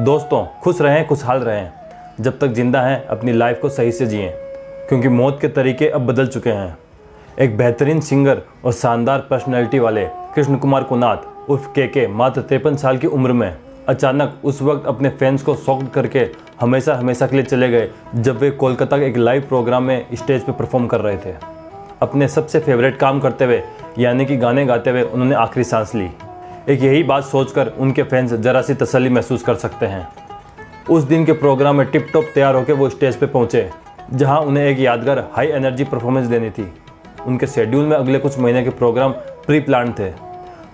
दोस्तों, खुश रहें, खुशहाल रहें। जब तक जिंदा हैं अपनी लाइफ को सही से जिएं, क्योंकि मौत के तरीके अब बदल चुके हैं। एक बेहतरीन सिंगर और शानदार पर्सनैलिटी वाले कृष्ण कुमार कुनाथ उर्फ के मात्र 53 साल की उम्र में अचानक उस वक्त अपने फैंस को शॉक्ड करके हमेशा के लिए चले गए जब वे कोलकाता के एक लाइव प्रोग्राम में स्टेज पर परफॉर्म कर रहे थे। अपने सबसे फेवरेट काम करते हुए यानी कि गाने गाते हुए उन्होंने आखिरी सांस ली। एक यही बात सोचकर उनके फैंस जरा सी तसल्ली महसूस कर सकते हैं। उस दिन के प्रोग्राम में टिप टॉप तैयार होकर वो स्टेज पे पहुंचे, जहां उन्हें एक यादगार हाई एनर्जी परफॉर्मेंस देनी थी। उनके शेड्यूल में अगले कुछ महीने के प्रोग्राम प्री प्लान थे।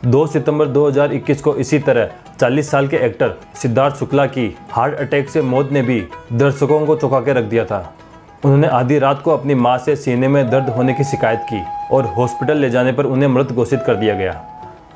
2 सितंबर 2021 को इसी तरह 40 साल के एक्टर सिद्धार्थ शुक्ला की हार्ट अटैक से मौत ने भी दर्शकों को चौंका के रख दिया था। उन्होंने आधी रात को अपनी मां से सीने में दर्द होने की शिकायत की और हॉस्पिटल ले जाने पर उन्हें मृत घोषित कर दिया गया।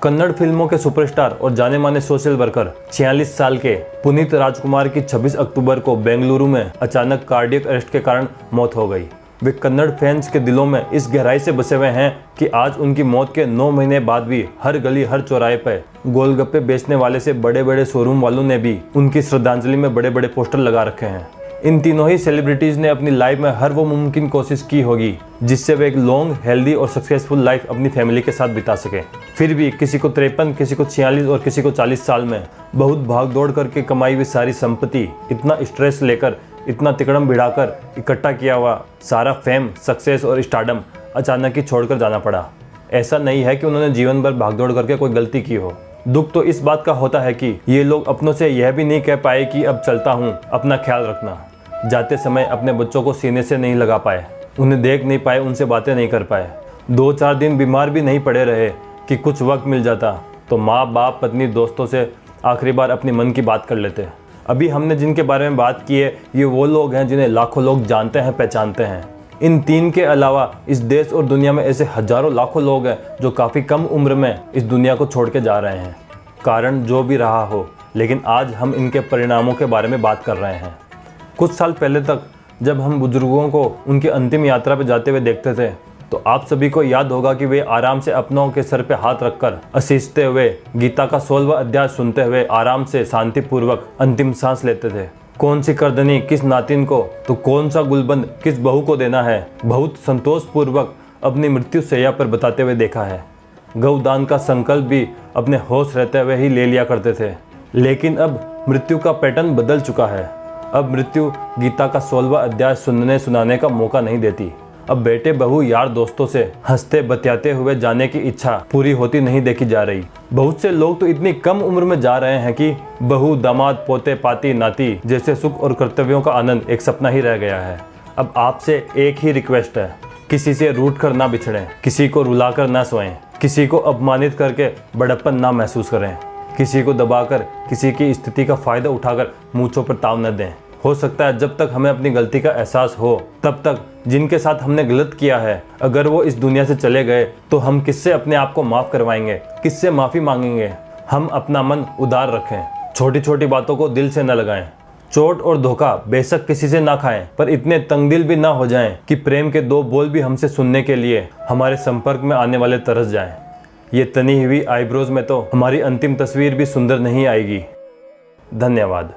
कन्नड़ फिल्मों के सुपरस्टार और जाने माने सोशल वर्कर 46 साल के पुनीत राजकुमार की 26 अक्टूबर को बेंगलुरु में अचानक कार्डियक अरेस्ट के कारण मौत हो गई। वे कन्नड़ फैंस के दिलों में इस गहराई से बसे हुए हैं कि आज उनकी मौत के 9 महीने बाद भी हर गली हर चौराहे पर गोलगप्पे बेचने वाले से बड़े बड़े शोरूम वालों ने भी उनकी श्रद्धांजलि में बड़े बड़े पोस्टर लगा रखे हैं। इन तीनों ही सेलिब्रिटीज ने अपनी लाइफ में हर वो मुमकिन कोशिश की होगी जिससे वे एक लॉन्ग, हेल्दी और सक्सेसफुल लाइफ अपनी फैमिली के साथ बिता सके। फिर भी किसी को 53, किसी को 46 और किसी को 40 साल में बहुत भाग दौड़ करके कमाई हुई सारी संपत्ति, इतना स्ट्रेस लेकर, इतना तिकड़म भिड़ाकर इकट्ठा किया हुआ सारा फेम, सक्सेस और स्टारडम अचानक ही छोड़कर जाना पड़ा। ऐसा नहीं है कि उन्होंने जीवन भर भागदौड़ करके कोई गलती की हो। दुख तो इस बात का होता है कि ये लोग अपनों से यह भी नहीं कह पाए कि अब चलता हूँ, अपना ख्याल रखना। जाते समय अपने बच्चों को सीने से नहीं लगा पाए, उन्हें देख नहीं पाए, उनसे बातें नहीं कर पाए। 2-4 दिन बीमार भी नहीं पड़े रहे कि कुछ वक्त मिल जाता तो माँ बाप, पत्नी, दोस्तों से आखिरी बार अपनी मन की बात कर लेते। अभी हमने जिनके बारे में बात की है ये वो लोग हैं जिन्हें लाखों लोग जानते हैं, पहचानते हैं। इन 3 के अलावा इस देश और दुनिया में ऐसे हजारों लाखों लोग हैं जो काफ़ी कम उम्र में इस दुनिया को छोड़ के जा रहे हैं। कारण जो भी रहा हो, लेकिन आज हम इनके परिणामों के बारे में बात कर रहे हैं। कुछ साल पहले तक जब हम बुजुर्गों को उनकी अंतिम यात्रा पर जाते हुए देखते थे तो आप सभी को याद होगा कि वे आराम से अपनों के सर पे हाथ रखकर असीसते हुए गीता का 16वां अध्याय सुनते हुए आराम से शांतिपूर्वक अंतिम सांस लेते थे। कौन सी करदनी किस नातिन को तो कौन सा गुलबंद किस बहू को देना है, बहुत संतोषपूर्वक अपनी मृत्यु शैया पर बताते हुए देखा है। गौदान का संकल्प भी अपने होश रहते हुए ही ले लिया करते थे। लेकिन अब मृत्यु का पैटर्न बदल चुका है। अब मृत्यु गीता का 16वां अध्याय सुनने सुनाने का मौका नहीं देती। अब बेटे बहू यार दोस्तों से हंसते बतियाते हुए जाने की इच्छा पूरी होती नहीं देखी जा रही। बहुत से लोग तो इतनी कम उम्र में जा रहे हैं कि बहू, दामाद, पोते, पाती, नाती जैसे सुख और कर्तव्यों का आनंद एक सपना ही रह गया है। अब आपसे एक ही रिक्वेस्ट है, किसी से रूठ कर ना बिछड़ें, किसी को रुला कर ना सोएं, किसी को अपमानित करके बड़प्पन ना महसूस करें, किसी को दबाकर, किसी की स्थिति का फायदा उठाकर मूंछों पर ताव न दें। हो सकता है जब तक हमें अपनी गलती का एहसास हो तब तक जिनके साथ हमने गलत किया है अगर वो इस दुनिया से चले गए तो हम किससे अपने आप को माफ़ करवाएंगे, किससे माफ़ी मांगेंगे। हम अपना मन उदार रखें, छोटी छोटी बातों को दिल से न लगाएं। चोट और धोखा बेशक किसी से ना खाएं, पर इतने तंगदिल भी ना हो जाएं कि प्रेम के 2 बोल भी हमसे सुनने के लिए हमारे संपर्क में आने वाले तरस जाएं। ये तनी हुई आईब्रोज में तो हमारी अंतिम तस्वीर भी सुंदर नहीं आएगी। धन्यवाद।